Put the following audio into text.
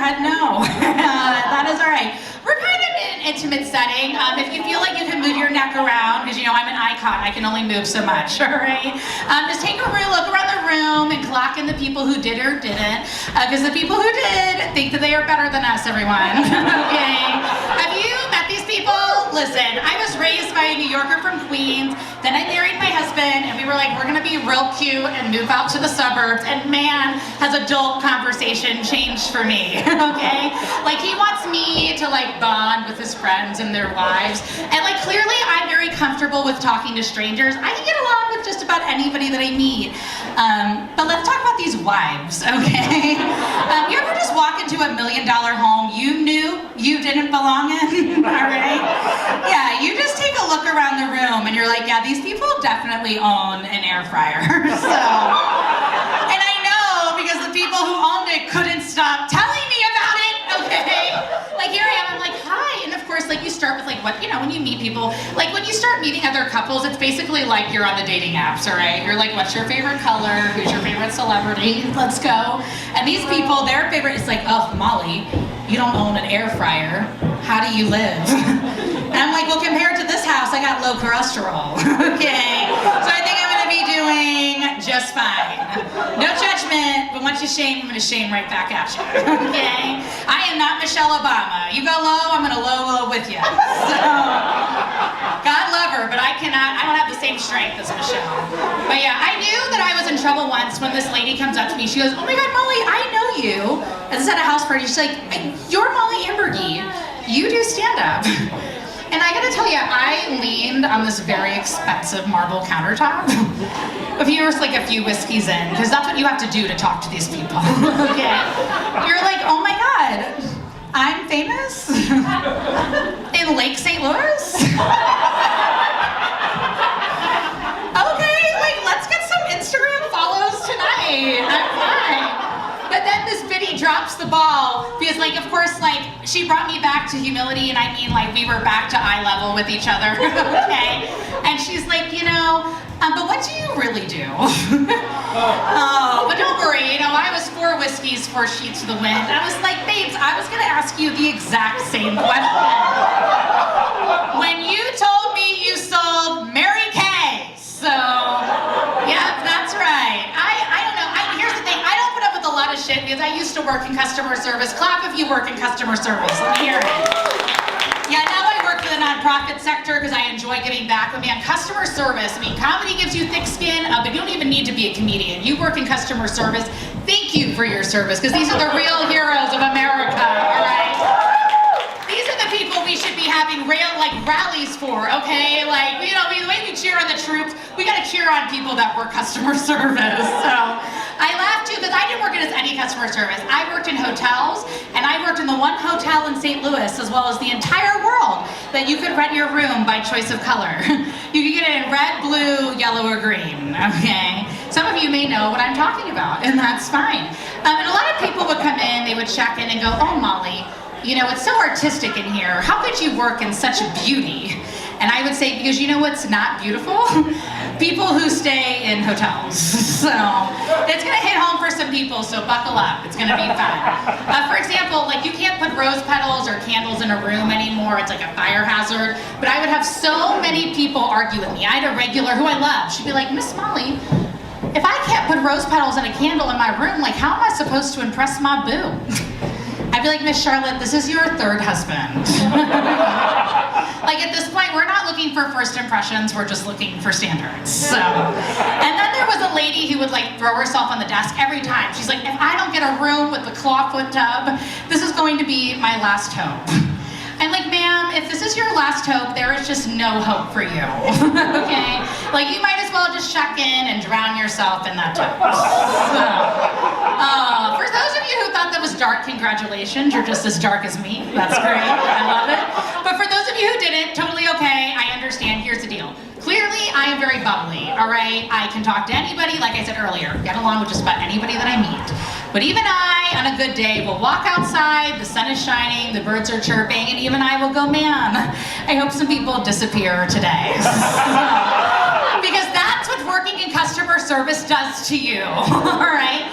head no. That is all right. We're kind of in an intimate setting. If you feel like you can move your neck around, because you know I'm an icon, I can only move so much, all right? Just take a real look around the room and clock in the people who did or didn't, because the people who did think that they are better than us, everyone, okay? Have you met these people? Listen, I was raised by a New Yorker from Queens, then I married my husband, and we were like, we're gonna be real cute and move out to the suburbs, and man, has adult conversation changed for me, okay? Like, he wants me to like bond with his friends and their wives, and like clearly I'm very comfortable with talking to strangers. I can get along with just about anybody that I meet. But let's talk about these wives, okay? You ever just walk into $1 million home you knew you didn't belong in, all right? Yeah, you just take a look around the room and you're like, yeah, these people definitely own an air fryer, so. And I know because the people who owned it couldn't stop telling me about it, okay? Like here I am, I'm like, hi, and of course, like you start with like what, you know, when you meet people, like when you start meeting other couples, it's basically like you're on the dating apps, all right? You're like, what's your favorite color? Who's your favorite celebrity? Let's go. And these people, their favorite is like, oh, Molly, you don't own an air fryer. How do you live? And I'm like, well, compared to this house, I got low cholesterol, okay? So I think I'm gonna be doing just fine. No judgment, but once you shame, I'm gonna shame right back at you, okay? I am not Michelle Obama. You go low, I'm gonna low with you. So, God love her, but I don't have the same strength as Michelle. But yeah, I knew that I was in trouble once when this lady comes up to me. She goes, oh my God, Molly, I know you. And this is at a house party. She's like, you're Mollie Amburgey. You do stand-up. And I gotta tell you, I leaned on this very expensive marble countertop. If you were like a few whiskeys in, because that's what you have to do to talk to these people, okay? You're like, oh my God, I'm famous in Lake St. Louis? Okay, like let's get some Instagram follows tonight, I'm fine. But then this biddy drops the ball because like, of course, like she brought me back to humility, and I mean like we were back to eye level with each other, okay? And she's like, you know, but what do you really do? Oh, but don't worry, you know, I was 4 whiskeys, 4 sheets to the wind. I was like, babes, I was gonna ask you the exact same question. When you told me you sold Mary Kay, so, yeah, that's right. I don't know, here's the thing, I don't put up with a lot of shit because I used to work in customer service. Clap if you work in customer service, let me hear it. Yeah, now I work for the nonprofit sector because I enjoy giving back. But man, customer service, I mean, comedy gives you thick skin, but you don't even need to be a comedian. You work in customer service, thank you for your service, because these are the real heroes of America, all right? These are the people we should be having real, like, rallies for, okay? Like, you know, the way we cheer on the troops, we gotta cheer on people that work customer service, so. I laugh too, because I didn't work in any customer service. I worked in hotels, and I worked in the one hotel in St. Louis, as well as the entire world, that you could rent your room by choice of color. You could get it in red, blue, yellow, or green, okay? Some of you may know what I'm talking about, and that's fine. And a lot of people would come in, they would check in and go, oh, Molly, you know, it's so artistic in here. How could you work in such beauty? And I would say, because you know what's not beautiful? People who stay in hotels. So it's gonna hit home for some people, so buckle up, it's gonna be fun. For example, like you can't put rose petals or candles in a room anymore, it's like a fire hazard. But I would have so many people argue with me. I had a regular who I love, she'd be like, Miss Mollie, if I can't put rose petals and a candle in my room, like how am I supposed to impress my boo? I'd be like, Miss Charlotte, this is your 3rd husband. Like at this point, we're not looking for first impressions, we're just looking for standards, so. And then there was a lady who would like throw herself on the desk every time. She's like, if I don't get a room with the clawfoot tub, this is going to be my last hope. I'm like, ma'am, if this is your last hope, there is just no hope for you, okay? Like you might as well just check in and drown yourself in that tub. So, for those of you who thought that was dark, congratulations, you're just as dark as me. That's great, I love it. But for those of you who didn't, totally okay, I understand. Here's the deal. Clearly, I am very bubbly, all right? I can talk to anybody, like I said earlier, get along with just about anybody that I meet. But even I, on a good day, will walk outside, the sun is shining, the birds are chirping, and even I will go, man, I hope some people disappear today. Because that's what working in customer service does to you, all right?